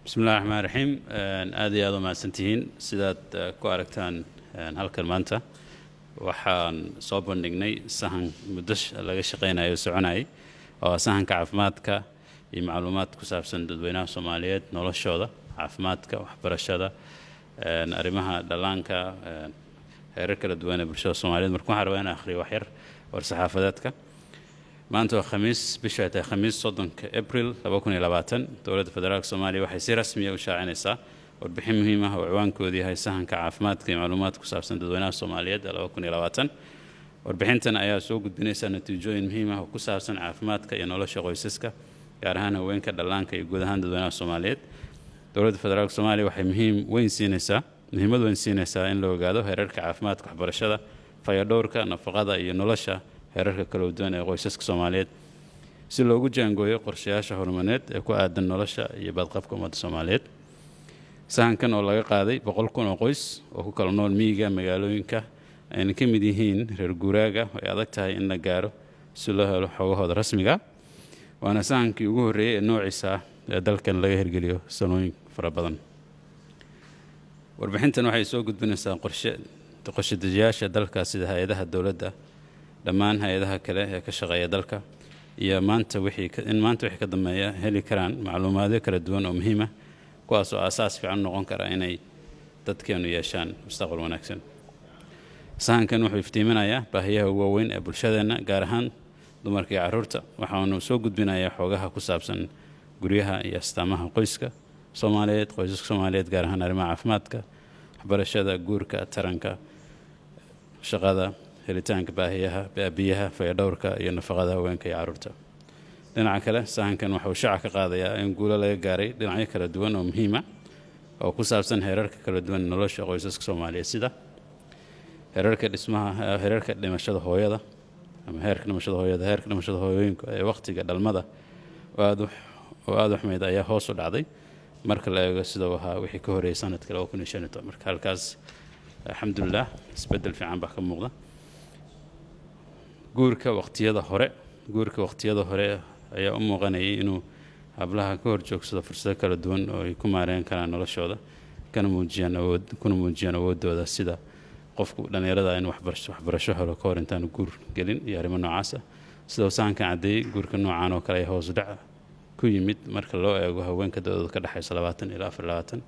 بسم الله الرحمن الرحيم aad iyo aad u mahadsantihiin sidaad ku aragtaan halkan maanta waxaan soo bandhignay sahan muddo laga shaqeynayo soconay oo sahanka caafimaadka iyo macluumaad ku saabsan dadweynaha Soomaaliyeed noloshooda caafimaadka waxbarashada arrimaha dhalaanka heerar kala duwan ee bulshada Soomaaliyeed markuu waxaan rabaa inaan akhriyo wax yar war saxaafadeedka maanta waa khamiis bisha ay khamiis 3 April 2020 dowladda federaalka Soomaaliya waxay si rasmi ah u shaacinaysaa warbixin muhiim ah oo ciwaankoodii yahay sahanka caafimaadka iyo macluumaad ku saabsan dadweynaha Soomaaliyeed 2020 warbixintan ayaa soo gudbinaysa natiijooyin muhiim ah oo ku saabsan caafimaadka iyo nolosha qoysaska gaar ahaan haweenka dhalaanka iyo guud ahaan dadweynaha Soomaaliyeed dowladda federaalka Soomaaliya waxay muhiimad weyn siinaysaa in la ogaado heerarka caafimaadka waxbarashada fayadhowrka nafaqada iyo nolosha heerarka kala duwan ee qoysaska Soomaaliyeed si loogu jaangooyo qorshayaasha horumarineed ee ku aadan nolosha iyo badqabka ummadda Soomaaliyeed sahankan oo laga qaaday 100,000 oo qoys oo ku kala nool miyiga magaalooyinka ay ka mid yihiin reer guuraaga oo ay adag tahay in la gaaro si loo helo xogahooda rasmiga waana sahankii ugu horreeyay ee noociisa ee dalkan laga hirgeliyo sanooyin fara badan warbixintan waxay soo gudbinaysaa qorshe dejiyaasha dalka sida hay'adaha dawladda dhammaan hay'adaha kale ee ka shaqeeya dalka iyo maanta wixii ka dambeeya heli karaan macluumaadyo kala duwan oo muhiim ah kuwaas oo asaas fiican noqon kara inay dadkeenu yeeshaan mustaqbal wanaagsan sahankan wuxuu iftiiminayaa baahiyaha ugu weyn ee bulshadeena gaar ahaan dumarka iyo carruurta waxaanu soo gudbinayaa xogaha ku saabsan guryaha iyo astaamaha qoysaska Soomaaliyeed gaar ahaan arrimaha caafimaadka waxbarashada guurka taranka shaqada helitaanka biyaha fayadhowrka iyo nafaqada haweenka iyo carruurta dhinaca kale sahankan wuxuu shaaca ka qaadayaa in guulo laga gaaray dhinacyo kala duwan oo muhiim ah oo ku saabsan heerarka kala duwan nolosha qoysaska Soomaaliyeed sida heerarka dhimashada hooyada ama heerka dhimashada hooyooyinka ee waqtiga dhalmada oo aad u xumeyd ayaa hoos u dhacday marka la eego sida waxa wixii ka horeeyay sanadka 2015 marka halkaas alxamdulillah isbedel fiican baa ka muuqda guurka waqtiyada hore ayaa u muuqanayay inuu hablaha ka horjoogsado fursado kala duwan oo ay ku maareyn karaan noloshooda kana muujiyaan awoodooda sida qofku dhalinyarada in waxbarasho helo ka hor intaan guur gelin iyo arrimo noocaas ah sida sahankan cadeeyay guurka noocan oo kale ay hoos u dhac ku yimid marka loo eego haweenka da'dooda ka dhaxaysa 20 ilaa 24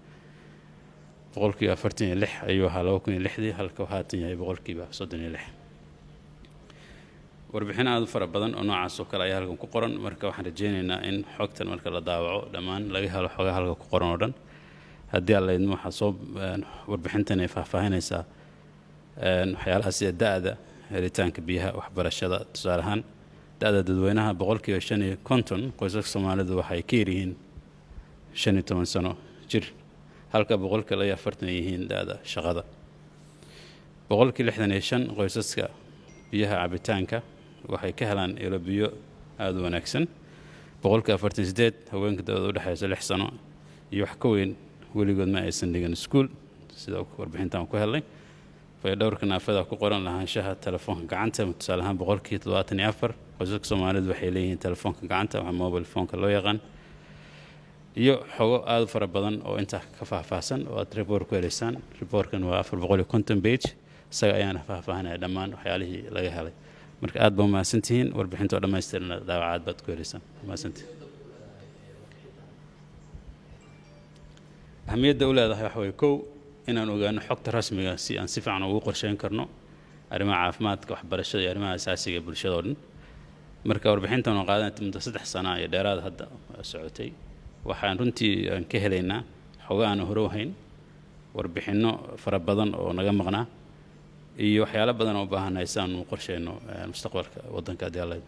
boqolkiiba 46 ayuu ahaa 2006 halka uu haatan yahay boqolkiiba 36 warbixin aad u fara badan oo noocaas oo kale ayaa halkan ku qoran marka waxaan rajeynaynaa in xogtan marka la daawaco dhammaan laga helo xogaha halka ku qoran oo dhan haddii alla idmo waxa soo warbixintan ay faahfaahinaysaa waxyaalaha sida da'da helitaanka biyaha waxbarashada tusaale ahaan da'da dadweynaha boqolkiiba 50 qoysaska Soomaalidu waxay ka yihiin 15 sano jir halka boqolkiiba 40 yihiin da'da shaqada boqolkiiba 65 qoysaska biyaha cabitaanka waxay ka helaan ilo biyo aad u wanaagsan boqolkiiba 48 haweenka da'doodu u dhaxaysa 6 sano iyo wax ka weyn weligood ma aysan dhigan iskuul sida warbixintan ku helay fayadhowrka naafada ku qoran lahaanshaha telefoonka gacanta tusaale ahaan boqolkiiba 74 qoysaska Soomaaliyeed waxay leeyihiin telefoonka gacanta ama mobile phone-ka loo yaqaan iyo xogo aad u fara badan oo inta ka faahfaahsan oo aad report ku helaysaan reportkan waa 450 page isaga ayaana faahfaahinaya dhammaan waxyaalihii laga helay marka aad baa mahadsantihiin warbixinta oo dhammaystiran daawacaad baad ku helaysaan mahadsantihiin ahmiyadda u leedahay waxa way kow inaan ogaano xogta rasmiga si aan si fiican ugu qorsheyn karno arrimaha caafimaadka waxbarashada iyo arrimaha asaasiga ee bulshada oo dhan marka warbixintan oo qaadanaysa muddo 3 sano iyo dheeraad hadda socotay waxaan runtii ka helaynaa xogo aan hore u hayn warbixino fara badan oo naga maqnaa iyo waxyaalo badan oo u baahanaysan u qorsheyno mustaqbalka waddanka Soomaaliyeed